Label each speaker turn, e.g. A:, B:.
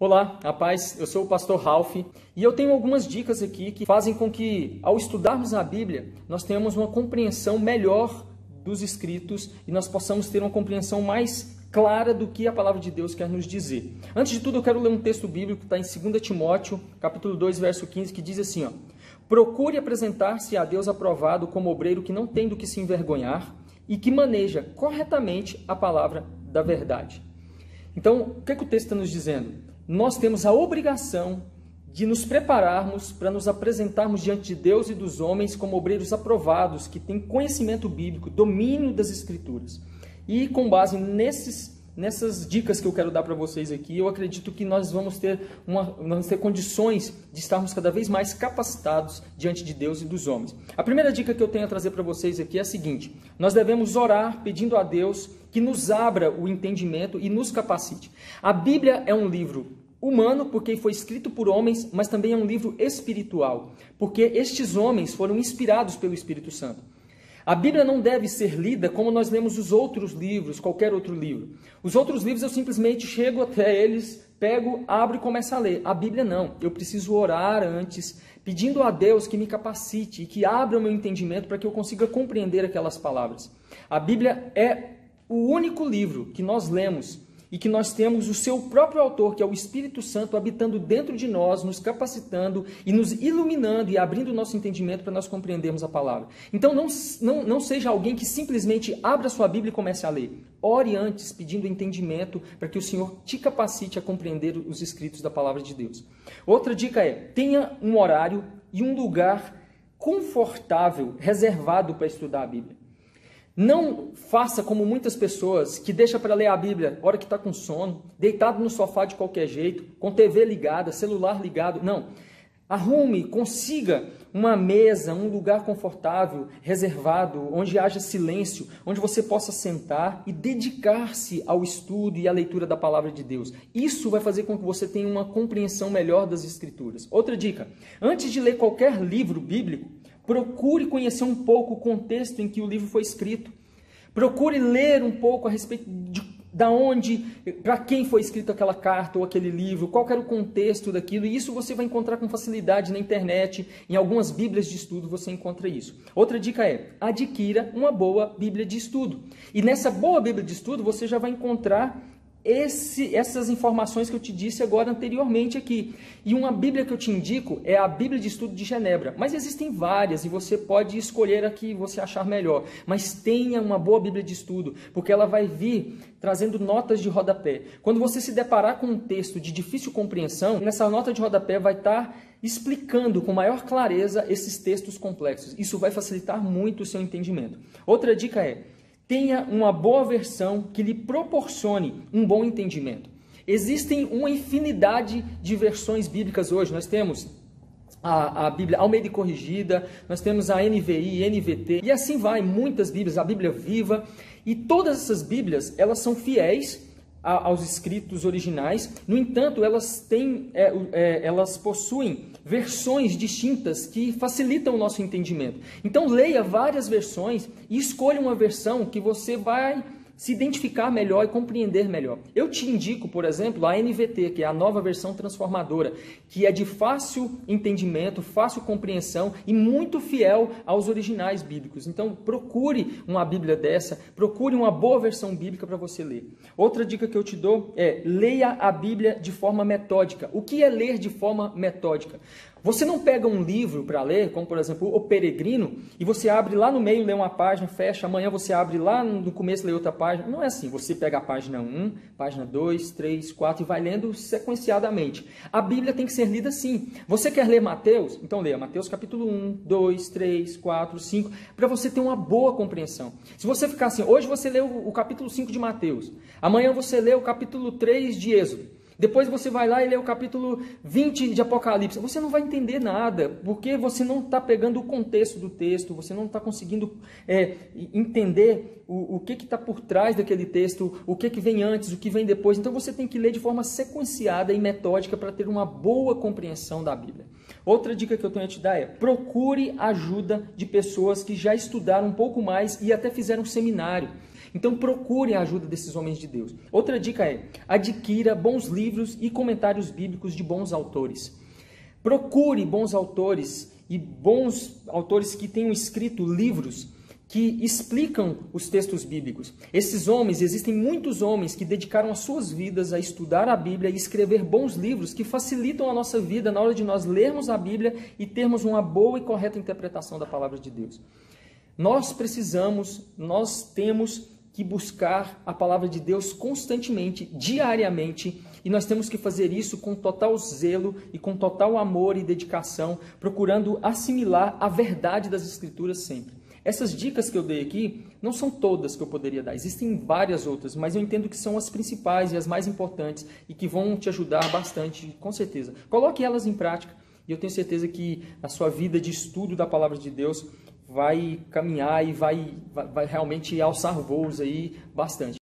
A: Olá, a paz, eu sou o pastor Ralph e eu tenho algumas dicas aqui que fazem com que, ao estudarmos a Bíblia, nós tenhamos uma compreensão melhor dos escritos e nós possamos ter uma compreensão mais clara do que a palavra de Deus quer nos dizer. Antes de tudo, eu quero ler um texto bíblico que está em 2 Timóteo, capítulo 2, verso 15, que diz assim, procure apresentar-se a Deus aprovado como obreiro que não tem do que se envergonhar e que maneja corretamente a palavra da verdade. Então, o que o texto está nos dizendo? Nós temos a obrigação de nos prepararmos para nos apresentarmos diante de Deus e dos homens como obreiros aprovados, que têm conhecimento bíblico, domínio das Escrituras. E com base nessas dicas que eu quero dar para vocês aqui, eu acredito que nós vamos ter condições de estarmos cada vez mais capacitados diante de Deus e dos homens. A primeira dica que eu tenho a trazer para vocês aqui é a seguinte: nós devemos orar pedindo a Deus que nos abra o entendimento e nos capacite. A Bíblia é um livro humano, porque foi escrito por homens, mas também é um livro espiritual, porque estes homens foram inspirados pelo Espírito Santo. A Bíblia não deve ser lida como nós lemos os outros livros, qualquer outro livro. Os outros livros eu simplesmente chego até eles, pego, abro e começo a ler. A Bíblia não. Eu preciso orar antes, pedindo a Deus que me capacite e que abra o meu entendimento para que eu consiga compreender aquelas palavras. A Bíblia é o único livro que nós lemos e que nós temos o seu próprio autor, que é o Espírito Santo, habitando dentro de nós, nos capacitando e nos iluminando e abrindo o nosso entendimento para nós compreendermos a palavra. Então não seja alguém que simplesmente abra sua Bíblia e comece a ler. Ore antes, pedindo entendimento para que o Senhor te capacite a compreender os escritos da palavra de Deus. Outra dica é: tenha um horário e um lugar confortável, reservado para estudar a Bíblia. Não faça como muitas pessoas que deixam para ler a Bíblia na hora que está com sono, deitado no sofá de qualquer jeito, com TV ligada, celular ligado. Não. Arrume, consiga uma mesa, um lugar confortável, reservado, onde haja silêncio, onde você possa sentar e dedicar-se ao estudo e à leitura da palavra de Deus. Isso vai fazer com que você tenha uma compreensão melhor das Escrituras. Outra dica: antes de ler qualquer livro bíblico, procure conhecer um pouco o contexto em que o livro foi escrito. Procure ler um pouco a respeito da onde, para quem foi escrito aquela carta ou aquele livro, qual era o contexto daquilo, e isso você vai encontrar com facilidade na internet, em algumas bíblias de estudo você encontra isso. Outra dica é: adquira uma boa bíblia de estudo. E nessa boa bíblia de estudo você já vai encontrar essas informações que eu te disse agora anteriormente aqui. E uma Bíblia que eu te indico é a Bíblia de Estudo de Genebra. Mas existem várias e você pode escolher a que você achar melhor. Mas tenha uma boa Bíblia de estudo, porque ela vai vir trazendo notas de rodapé. Quando você se deparar com um texto de difícil compreensão, nessa nota de rodapé vai estar explicando com maior clareza esses textos complexos. Isso vai facilitar muito o seu entendimento. Outra dica é: tenha uma boa versão que lhe proporcione um bom entendimento. Existem uma infinidade de versões bíblicas hoje. Nós temos a Bíblia Almeida e Corrigida, nós temos a NVI, NVT, e assim vai, muitas Bíblias, a Bíblia Viva. E todas essas Bíblias, elas são fiéis aos escritos originais. No entanto, elas possuem versões distintas que facilitam o nosso entendimento. Então leia várias versões e escolha uma versão que você vai se identificar melhor e compreender melhor. Eu te indico, por exemplo, a NVT, que é a nova versão transformadora, que é de fácil entendimento, fácil compreensão e muito fiel aos originais bíblicos. Então procure uma Bíblia dessa, procure uma boa versão bíblica para você ler. Outra dica que eu te dou é: leia a Bíblia de forma metódica. O que é ler de forma metódica? Você não pega um livro para ler, como por exemplo O Peregrino, e você abre lá no meio, lê uma página, fecha, amanhã você abre lá no começo, lê outra página. Não é assim. Você pega a página 1, página 2, 3, 4 e vai lendo sequenciadamente. A Bíblia tem que ser lida assim. Você quer ler Mateus? Então leia Mateus capítulo 1, 2, 3, 4, 5, para você ter uma boa compreensão. Se você ficar assim, hoje você lê o capítulo 5 de Mateus, amanhã você lê o capítulo 3 de Êxodo, depois você vai lá e lê o capítulo 20 de Apocalipse. Você não vai entender nada, porque você não está pegando o contexto do texto, você não está conseguindo entender o que está por trás daquele texto, o que vem antes, o que vem depois. Então você tem que ler de forma sequenciada e metódica para ter uma boa compreensão da Bíblia. Outra dica que eu tenho a te dar é: procure ajuda de pessoas que já estudaram um pouco mais e até fizeram um seminário. Então procure a ajuda desses homens de Deus. Outra dica é: adquira bons livros e comentários bíblicos de bons autores. Procure bons autores e bons autores que tenham escrito livros que explicam os textos bíblicos. Esses homens, existem muitos homens que dedicaram as suas vidas a estudar a Bíblia e escrever bons livros que facilitam a nossa vida na hora de nós lermos a Bíblia e termos uma boa e correta interpretação da palavra de Deus. Nós temos que buscar a palavra de Deus constantemente, diariamente, e nós temos que fazer isso com total zelo e com total amor e dedicação, procurando assimilar a verdade das Escrituras sempre. Essas dicas que eu dei aqui não são todas que eu poderia dar, existem várias outras, mas eu entendo que são as principais e as mais importantes e que vão te ajudar bastante, com certeza. Coloque elas em prática e eu tenho certeza que a sua vida de estudo da palavra de Deus vai caminhar e vai realmente alçar voos aí bastante.